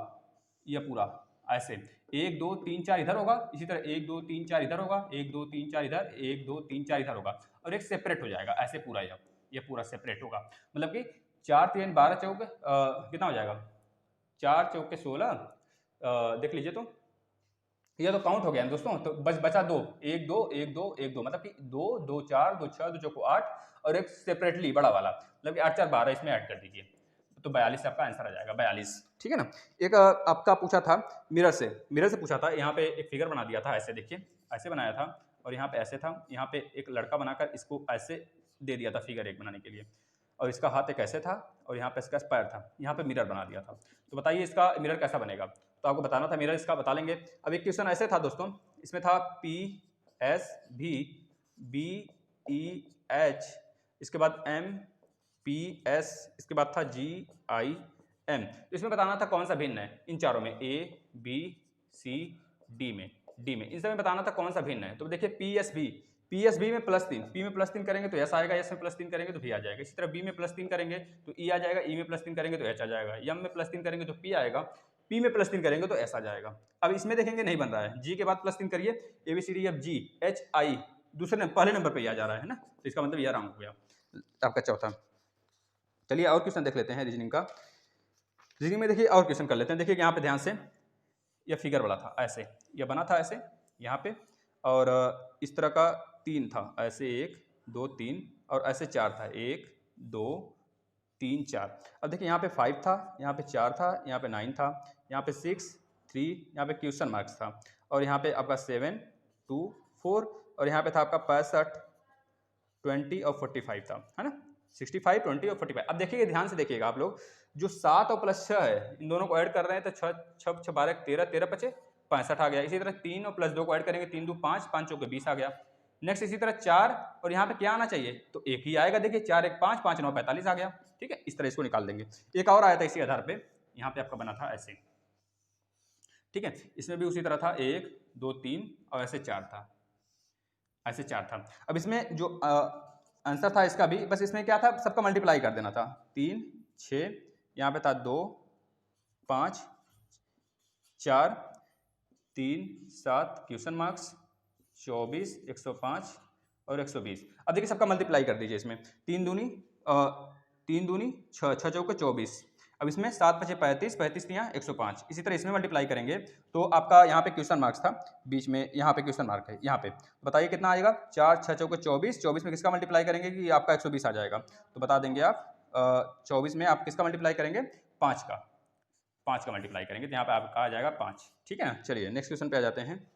यह पूरा ऐसे 1, 2, 3, 4 इधर होगा, इसी तरह 1, 2, 3, 4 इधर होगा, 1, 2, 3, 4 इधर, 1, 2, 3, 4 इधर होगा, और एक सेपरेट हो जाएगा ऐसे पूरा, यह पूरा सेपरेट होगा, मतलब कि 4, 3, 12 चौके कितना हो जाएगा, 4 चौके 16, देख लीजिए तो ये तो काउंट हो गया दोस्तों, तो बचा 2, 1, 2, 1, 2, 1, 2, मतलब कि 2, 2, 4, 2, 6, 2 चौको 8, और एक सेपरेटली बड़ा वाला, मतलब कि 8, 4, 12 इसमें ऐड कर दीजिए, तो 42 आपका आंसर आ जाएगा, 42, ठीक है ना। एक आपका पूछा था मिरर से पूछा था, यहाँ पे एक फिगर बना दिया था ऐसे, देखिए ऐसे बनाया था, और यहाँ पे ऐसे था, यहाँ पे एक लड़का बनाकर इसको ऐसे दे दिया था फिगर 1 बनाने के लिए, और इसका हाथ एक ऐसे था और यहाँ पे इसका पैर था, यहाँ पे मिरर बना दिया था। तो बताइए इसका मिरर कैसा बनेगा, तो आपको बताना था मिरर इसका, बता लेंगे। अब एक क्वेश्चन ऐसे था दोस्तों, इसमें था PSVBEH, इसके बाद MPS, इसके बाद था GIM। तो इसमें बताना था कौन सा भिन्न है इन चारों में, ABCD में, डी में, इन सब में बताना था कौन सा भिन्न है। तो देखिए PSV में +3, P में +3 करेंगे तो S आएगा, S में +3 करेंगे तो V आ जाएगा। इसी तरह B में +3 करेंगे तो E आ जाएगा, E में +3 करेंगे तो H आ जाएगा, M में +3 करेंगे तो P आएगा, P में +3 करेंगे तो S आ जाएगा। अब इसमें देखेंगे नहीं बन रहा है, G के बाद +3 करिए, ABCDEFGHI दूसरे पहले नंबर पर ही आ जा रहा है ना, तो इसका मतलब यह रॉन्ग हो गया आपका चौथा। चलिए और क्वेश्चन देख लेते हैं रीजनिंग का। रीजनिंग में देखिए और क्वेश्चन कर लेते हैं। देखिए यहाँ पे ध्यान से, यह फिगर वाला था ऐसे, यह बना था ऐसे यहाँ पे, और इस तरह का 3 था ऐसे, 1 2 3, और ऐसे 4 था, 1 2 3 4। अब देखिए यहाँ पे 5 था, यहाँ पे 4 था, यहाँ पे 9 था, यहाँ पे 6 3, यहाँ पे क्वेश्चन मार्क्स था, और यहाँ पे आपका 7 2 4, और यहाँ पे था आपका 65 20 और 45 था, है ना, 65 20 और 45। अब देखिए ध्यान से देखिएगा आप लोग, जो 7 और +6 है इन दोनों को ऐड कर रहे हैं तो 6 6 6 12 13 13 5 65 आ गया। इसी तरह 3 और +2 को ऐड करेंगे, 3 2 5 5 चौके 20 आ गया। नेक्स्ट इसी तरह 4, और यहाँ पे क्या आना चाहिए, तो 1 ही आएगा। देखिए 4 1 5 5 9 45 आ गया। ठीक है, इस तरह इसको निकाल देंगे। एक और आया था इसी आधार पे, यहाँ पे आपका बना था ऐसे, ठीक है, इसमें भी उसी तरह था, 1 2 3 और ऐसे 4 था, ऐसे 4 था। अब इसमें जो आंसर था इसका भी, बस इसमें क्या था, सबका मल्टीप्लाई कर देना था, 3 6, यहाँ पे था 2 5 4 3 7 क्वेश्चन मार्क्स 24 105 और 120। अब देखिए सबका मल्टीप्लाई कर दीजिए इसमें, 3 दूनी 6 6 चौके 24। अब इसमें 7 5 35 35 यहाँ 105। इसी तरह इसमें मल्टीप्लाई करेंगे तो आपका यहाँ पे क्वेश्चन मार्क्स था बीच में, यहाँ पे क्वेश्चन मार्क है यहाँ पे, तो बताइए कितना आएगा, 4 6 चौके 24, 24 में किसका मल्टीप्लाई करेंगे कि आपका 120 आ जाएगा। तो बता देंगे आप 24 में आप किसका मल्टीप्लाई करेंगे, 5 का मल्टीप्लाई करेंगे, तो यहाँ पे आपका आ जाएगा 5। ठीक है ना। चलिए नेक्स्ट क्वेश्चन पे आ जाते हैं।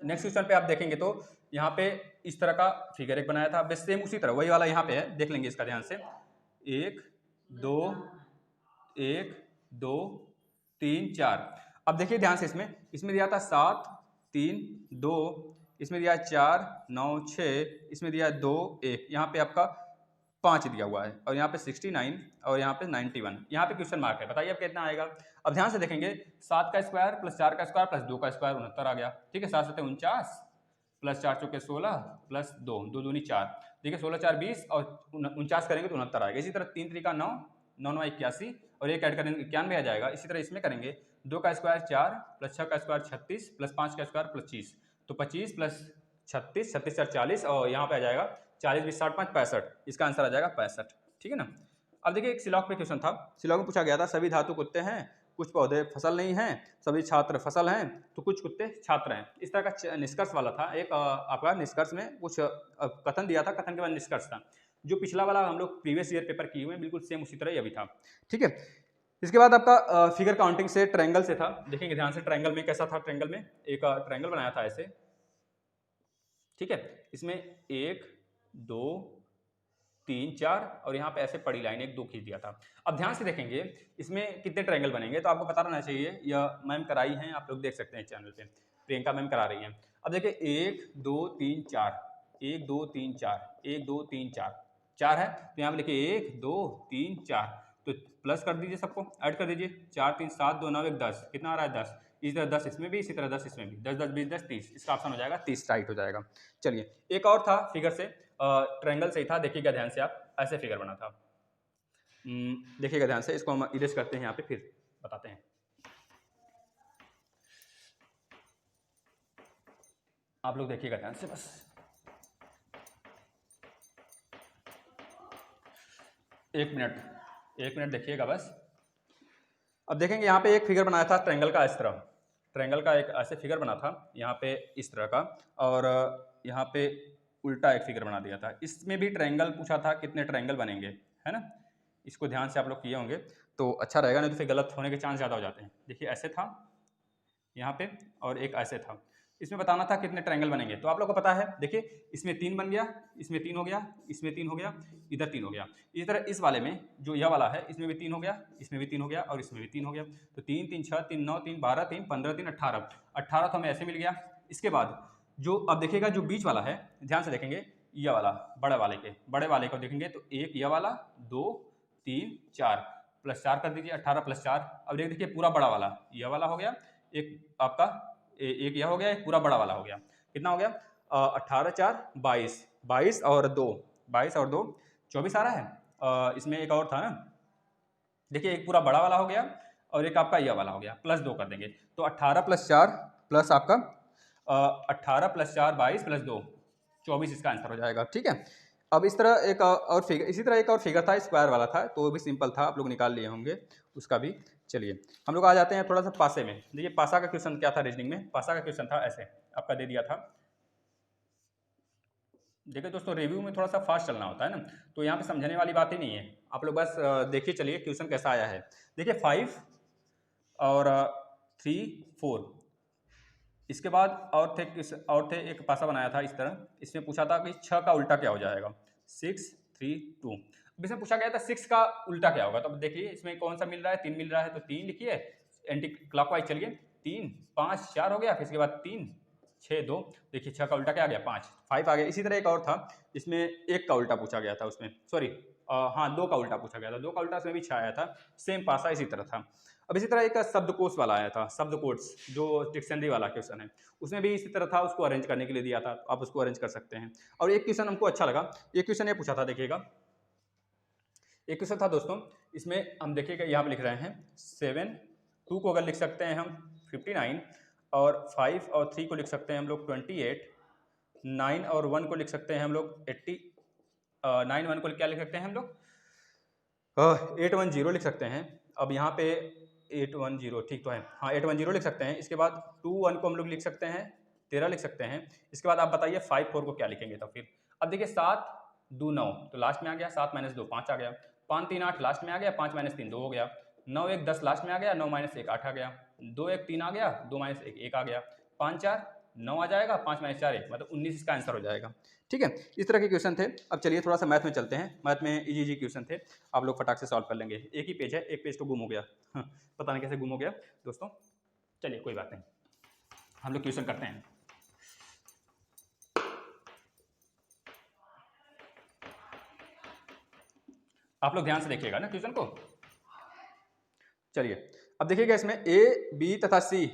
नेक्स्ट क्वेश्चन पे आप देखेंगे तो यहाँ पे इस तरह का फिगर 1 बनाया था, बस सेम उसी तरह वही वाला यहाँ पे है, देख लेंगे इसका ध्यान से, 1 2 1 2 3 4। अब देखिए ध्यान से, इसमें दिया था 7 3 2, इसमें दिया 4 9 6, इसमें दिया 2 1, यहाँ पे आपका 5 दिया हुआ है, और यहाँ पे 69 और यहाँ पे 91, यहाँ पे क्वेश्चन मार्क है। बताइए अब कितना आएगा। अब ध्यान से देखेंगे, 7 का स्क्वायर प्लस 4 का स्क्वायर प्लस 2 का स्क्वायर 69 आ गया। ठीक है, 7 7 49 प्लस 4 चौके 16 प्लस 2 2 दूनी 4, देखिए 16 4 20 और 49 करेंगे तो 69 आएगा। इसी तरह 3 3 का 9 9 9 81 और एक ऐड करेंगे 91 आ जाएगा। इसी तरह इसमें करेंगे, 2 का स्क्वायर 4 प्लस 6 का स्क्वायर 36 प्लस 5 का स्क्वायर प्लस 25, तो 25 प्लस 36 36 4 40, और यहाँ पे आ जाएगा 40 20 60 5 65, इसका आंसर आ जाएगा 65। ठीक है ना। अब देखिए एक सिलॉग पे क्वेश्चन था, सिलॉग में पूछा गया था सभी धातु कुत्ते हैं, कुछ पौधे फसल नहीं हैं, सभी छात्र फसल हैं तो कुछ कुत्ते छात्र हैं। इस तरह का निष्कर्ष वाला था एक, आपका निष्कर्ष में कुछ कथन दिया था, कथन के बाद निष्कर्ष था। जो पिछला वाला हम लोग प्रीवियस ईयर पेपर किए हुए हैं बिल्कुल सेम उसी तरह ये भी था। ठीक है, इसके बाद आपका फिगर काउंटिंग से ट्रायंगल से था। देखेंगे ध्यान से ट्रायंगल में कैसा था, ट्रायंगल में एक ट्रायंगल बनाया था ऐसे। ठीक है, इसमें 1 2 3 4 और यहाँ पे ऐसे पड़ी लाइन 1 2 खींच दिया था। अब ध्यान से देखेंगे इसमें कितने ट्रायंगल बनेंगे, तो आपको पता रहना चाहिए, यह मैम कराई हैं, आप लोग देख सकते हैं चैनल पे, प्रियंका मैम करा रही हैं। अब देखिए 1 2 3 4 1 2 3 4 1 2 3 4 4 है, तो यहाँ पे देखिए 1 2 3 4, तो प्लस कर दीजिए, सबको ऐड कर दीजिए, 4 3 7 2 9 1 10, कितना आ रहा है 10, इसी तरह 10 इसमें भी, इसी तरह 10 इसमें भी, 10 10 20 10 30, इसका ऑप्शन हो जाएगा 30 राइट हो जाएगा। चलिए एक और था फिगर से, ट्रायंगल से ही था, देखिएगा ध्यान से आप, ऐसे फिगर बना था। देखिएगा ध्यान से, इसको हम इरेज करते हैं यहाँ पे, फिर बताते हैं। आप लोग देखिएगा ध्यान से, बस एक मिनट देखिएगा बस। अब देखेंगे यहाँ पे एक फिगर बनाया था ट्रायंगल का, इस तरह ट्रायंगल का एक ऐसे फिगर बना था यहाँ पे इस तरह का, और यहाँ पे उल्टा एक फिगर बना दिया था। इसमें भी ट्रायंगल पूछा था, कितने ट्रायंगल बनेंगे, है ना। इसको ध्यान से आप लोग किए होंगे तो अच्छा रहेगा, नहीं तो फिर गलत होने के चांस ज़्यादा हो जाते हैं। देखिए ऐसे था यहाँ पे और एक ऐसे था, इसमें बताना था कितने ट्रायंगल बनेंगे। तो आप लोग को पता है, देखिए इसमें 3 बन गया, इसमें 3 हो गया, इसमें 3 हो गया, इधर 3 हो गया। इसी तरह इस वाले में जो यह वाला है, इसमें भी 3 हो गया, इसमें भी 3 हो गया और इसमें भी 3 हो गया। तो 3 3 6 3 9 3 12 3 15 3 18, 18 तो हमें ऐसे मिल गया। इसके बाद जो अब देखिएगा जो बीच वाला है, ध्यान से देखेंगे, यह वाला बड़े वाले को देखेंगे तो एक यह वाला, 2 3 4 प्लस 4 कर दीजिए, 18 प्लस 4। अब देखिए पूरा बड़ा वाला यह वाला हो गया, एक आपका एक यह हो गया, एक पूरा बड़ा वाला हो गया। कितना हो गया? 18 4 22, 22 और 2 24 आ रहा है। इसमें एक और था ना, देखिए एक पूरा बड़ा वाला हो गया और एक आपका यह वाला हो गया, प्लस 2 कर देंगे तो 18 प्लस 4 प्लस आपका 18 प्लस 4 22 प्लस 2 24 इसका आंसर हो जाएगा। ठीक है। अब इस तरह एक और फिगर, इसी तरह एक और फिगर था, स्क्वायर वाला था, तो वो भी सिंपल था, आप लोग निकाल लिए होंगे उसका भी। चलिए हम लोग आ जाते हैं थोड़ा सा पासे में। देखिए पासा का क्वेश्चन क्या था रीजनिंग में, पासा का क्वेश्चन था ऐसे, आपका दे दिया था। देखिए दोस्तों रिव्यू में थोड़ा सा फास्ट चलना होता है ना, तो यहाँ पे समझने वाली बात ही नहीं है, आप लोग बस देखिए चलिए क्वेश्चन कैसा आया है। देखिए 5 और 3 4, इसके बाद और थे एक पासा बनाया था इस तरह, इसमें पूछा था कि 6 का उल्टा क्या हो जाएगा, 6 3 2। अब इसमें पूछा गया था 6 का उल्टा क्या होगा, तो अब देखिए इसमें कौन सा मिल रहा है, 3 मिल रहा है, तो 3 लिखिए, एंटी क्लॉकवाइज चलिए, 3 5 4 हो गया, फिर इसके बाद 3 6 2, देखिए 6 का उल्टा क्या आ गया, 5 आ गया। इसी तरह एक और था, इसमें 1 का उल्टा पूछा गया था, उसमें सॉरी हाँ 2 का उल्टा पूछा गया था, 2 का उल्टा उसमें भी 6 आया था, सेम पासा इसी तरह था। अब इसी तरह एक शब्दकोश वाला आया था, शब्दकोश जो डिक्शनरी वाला क्वेश्चन है, उसमें भी इसी तरह था, उसको अरेंज करने के लिए दिया था, आप उसको अरेंज कर सकते हैं। और एक क्वेश्चन हमको अच्छा लगा, एक क्वेश्चन ये पूछा था, देखिएगा एक क्वेश्चन था दोस्तों, इसमें हम देखिएगा यहाँ पे लिख रहे हैं 7, 2 को अगर लिख सकते हैं हम 59, और 5 और 3 को लिख सकते हैं हम लोग 28, 9 और 1 को लिख सकते हैं हम लोग 80, 9 1 को क्या लिख सकते हैं हम लोग 810 लिख सकते हैं। अब यहाँ पे 810 ठीक तो है, हाँ 810 लिख सकते हैं। इसके बाद 2 1 को हम लोग लिख सकते हैं 13 लिख सकते हैं। इसके बाद आप बताइए 5 4 को क्या लिखेंगे, तो फिर अब देखिए 7 2 9 तो लास्ट में आ गया, 7 - 2 5 आ गया, 5 3 8 लास्ट में आ गया, 5 - 3 2 हो गया, 9 1 10 लास्ट में आ गया, 9 - 1 8 आ गया, 2 1 3 आ गया, 2 - 1 1 आ गया, 5 4 9 आ जाएगा, 5 - 4 1 मतलब 19 इसका आंसर हो जाएगा। ठीक है, इस तरह के क्वेश्चन थे। अब चलिए थोड़ा सा मैथ में चलते हैं, मैथ में इजी क्वेश्चन थे, आप लोग फटाक से सॉल्व कर लेंगे। एक ही पेज है, एक पेज तो गुम हो गया, पता नहीं कैसे गुम हो गया दोस्तों, चलिए कोई बात नहीं, हम लोग क्वेश्चन करते हैं। आप लोग ध्यान से देखिएगा ना क्वेश्चन को। चलिए अब देखिएगा, इसमें ए बी तथा सी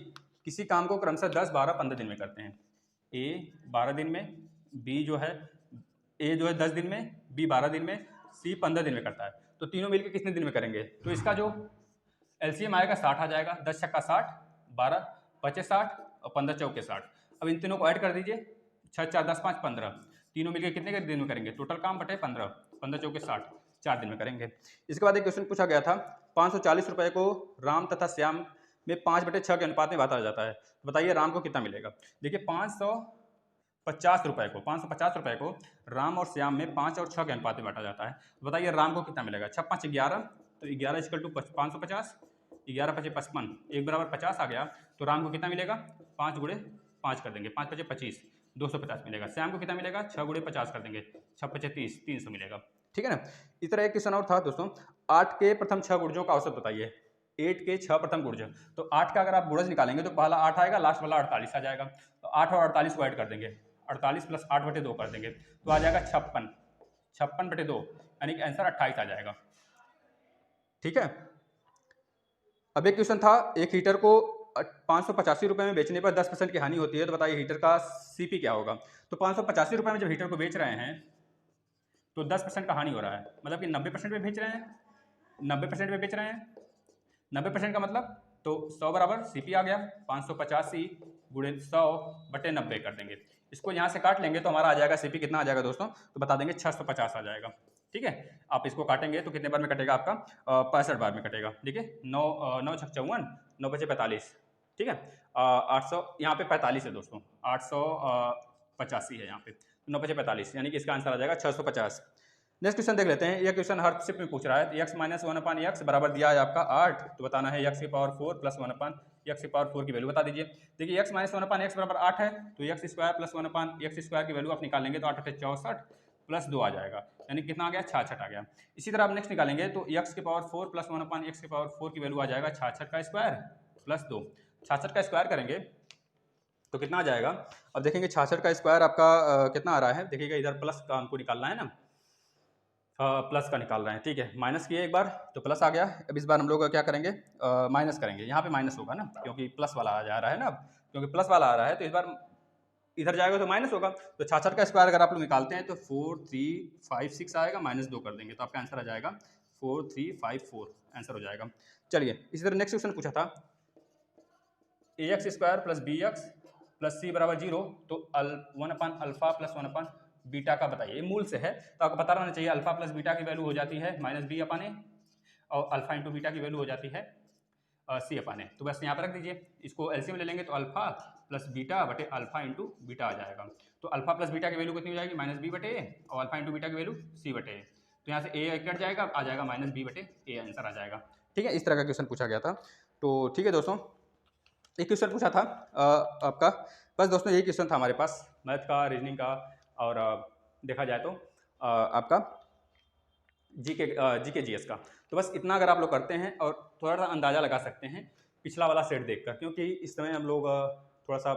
किसी काम को क्रमशः 10 12 15 दिन में करते हैं। ए 12 दिन में, बी जो है ए जो है 10 दिन में, बी 12 दिन में, सी 15 दिन में करता है, तो तीनों मिलकर कितने दिन में करेंगे? तो इसका जो एलसीएम आएगा 60 आ जाएगा, 10 छक्का 60, 12 पचे 60 और 15 चौके 60। अब इन तीनों को ऐड कर दीजिए, 6 4 10 5 15, तीनों मिलकर कितने दिन में करेंगे? टोटल काम बटे 15, 15 चौके 60, 4 दिन में करेंगे। इसके बाद एक क्वेश्चन पूछा गया था, 540 रुपये को राम तथा श्याम में 5/6 के अनुपात में बांटा जाता है, तो बताइए राम को कितना मिलेगा? देखिए 550 रुपये को राम और श्याम में 5 और 6 के अनुपात में बांटा जाता है, तो बताइए राम को कितना मिलेगा? 6 5 11, तो 11 = 550, 11 5 55, 1 बराबर 50 आ गया, तो राम को कितना मिलेगा? 5 × 5 कर देंगे, 5 5 25, 250 मिलेगा। श्याम को कितना मिलेगा? 6 × 50 कर देंगे, 6 5 30, 300 मिलेगा। ठीक है ना। इस तरह एक क्वेश्चन और था दोस्तों, 8 के प्रथम 6 गुर्जों का औसत बताइए। 8 के 6 प्रथम गुर्ज, तो 8 का अगर आप गुणज निकालेंगे तो पहला 8 आएगा, लास्ट वाला 48 आ जाएगा, तो 8 और 48 को ऐड कर देंगे, 48 + 8/2 कर देंगे, तो आ जाएगा 56, 56/2 यानी कि आंसर 28 आ जाएगा। ठीक है। अब एक क्वेश्चन था, एक हीटर को 585 रुपये में बेचने पर 10% की हानि होती है, तो बताइए हीटर का सीपी क्या होगा? तो 585 रुपये में जब हीटर को बेच रहे हैं तो 10% का हानि हो रहा है, मतलब कि 90% में बेच रहे हैं, 90% में बेच रहे हैं, 90% का मतलब तो 100 बराबर सीपी आ गया, 585 × 100/90 कर देंगे। इसको यहाँ से काट लेंगे तो हमारा आ जाएगा सीपी कितना आ जाएगा दोस्तों, तो बता देंगे 650 आ जाएगा। ठीक है, आप इसको काटेंगे तो कितने बार में कटेगा आपका? 65 बार में कटेगा। देखिए 9 छक 54, 9 बचे 45, ठीक है, 800 यहाँ पे 45 है दोस्तों, 885 है यहाँ पे, 9 बचे 45 यानी कि इसका आंसर आ जाएगा 650। नेक्स्ट क्वेश्चन देख लेते हैं, यह क्वेश्चन हरशिप में पूछ रहा है, x - 1/x बराबर दिया है आपका 8, तो बताना है x⁴ + 1/(x एक्स की पावर 4 की वैल्यू बता दीजिए। देखिए एक्स माइनस 1/x बराबर 8 है, तो एक्स स्क्वायर प्लस 1/x² की वैल्यू आप निकाल लेंगे तो 8 × 64 प्लस 2 आ जाएगा, यानी कितना आ गया 66 आ गया। इसी तरह आप नेक्स्ट निकालेंगे तो एक्स की पावर 4 प्लस 1/x की पावर 4 की वैल्यू आ जाएगा 66 का स्क्वायर प्लस 2। 66 का स्क्वायर करेंगे तो कितना आ जाएगा, अब देखेंगे 66 का स्क्वायर आपका कितना आ रहा है, देखिएगा इधर प्लस का हमको निकालना है ना, प्लस का निकाल रहे हैं, ठीक है। माइनस किए एक बार तो प्लस आ गया, अब इस बार हम लोग क्या करेंगे, माइनस करेंगे। यहाँ पे माइनस होगा ना, क्योंकि प्लस वाला आ जा रहा है ना, अब क्योंकि प्लस वाला आ रहा है तो इस बार इधर जाएगा तो माइनस होगा। तो 66 का स्क्वायर अगर आप लोग निकालते हैं तो 4356 आएगा, -2 कर देंगे तो आपका आंसर आ जाएगा 4354 आंसर हो जाएगा। चलिए इसी तरह नेक्स्ट क्वेश्चन पूछा था, ax² plus bx plus c बराबर 0, तो 1/अल्फा प्लस 1/बीटा का बताइए। ये मूल से है तो आपको पता रहना चाहिए अल्फा प्लस बीटा की वैल्यू हो जाती है -b/a और अल्फा इंटू बीटा की वैल्यू हो जाती है c/a। तो बस यहाँ पर रख दीजिए, इसको एलसीएम ले लेंगे तो अल्फा प्लस बीटा बटे अल्फा इंटू बीटा आ जाएगा। तो अल्फा प्लस बीटा की वैल्यू कितनी हो जाएगी -b/a और अल्फा इंटू बीटा की वैल्यू c/a। तो यहाँ से a कट जाएगा, आ जाएगा -b/a आंसर आ जाएगा। ठीक है, इस तरह का क्वेश्चन पूछा गया था। तो ठीक है दोस्तों, एक क्वेश्चन पूछा था आपका, बस दोस्तों यही क्वेश्चन था हमारे पास मैथ का, रीजनिंग का, और देखा जाए तो आपका जीके जीएस का। तो बस इतना अगर आप लोग करते हैं और थोड़ा सा अंदाज़ा लगा सकते हैं पिछला वाला सेट देखकर, क्योंकि इस समय हम लोग थोड़ा सा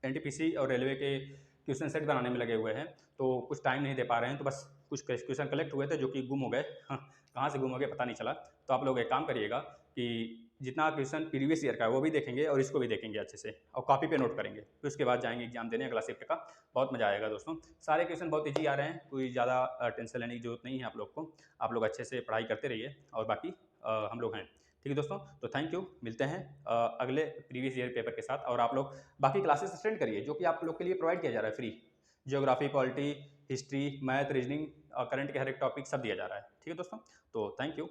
एनटीपीसी और रेलवे के क्वेश्चन सेट बनाने में लगे हुए हैं, तो कुछ टाइम नहीं दे पा रहे हैं। तो बस कुछ क्वेश्चन कलेक्ट हुए थे जो कि गुम हो गए, कहाँ से गुम हो गए पता नहीं चला। तो आप लोग एक काम करिएगा कि जितना क्वेश्चन प्रीवियस ईयर का है वो भी देखेंगे और इसको भी देखेंगे अच्छे से और कॉपी पे नोट करेंगे, फिर उसके बाद जाएंगे एग्जाम देने अगला शिफ्ट का। बहुत मजा आएगा दोस्तों, सारे क्वेश्चन बहुत ईजी आ रहे हैं, कोई ज़्यादा टेंशन लेने की जरूरत नहीं है आप लोग को। आप लोग अच्छे से पढ़ाई करते रहिए और बाकी हम लोग हैं। ठीक है दोस्तों, तो थैंक यू, मिलते हैं अगले प्रीवियस ईयर पेपर के साथ। और आप लोग बाकी क्लासेस अटेंड करिए जो कि आप लोग के लिए प्रोवाइड किया जा रहा है free. Geography, polity, history, math, reasoning, current के हर एक टॉपिक सब दिया जा रहा है। ठीक है दोस्तों, तो थैंक यू।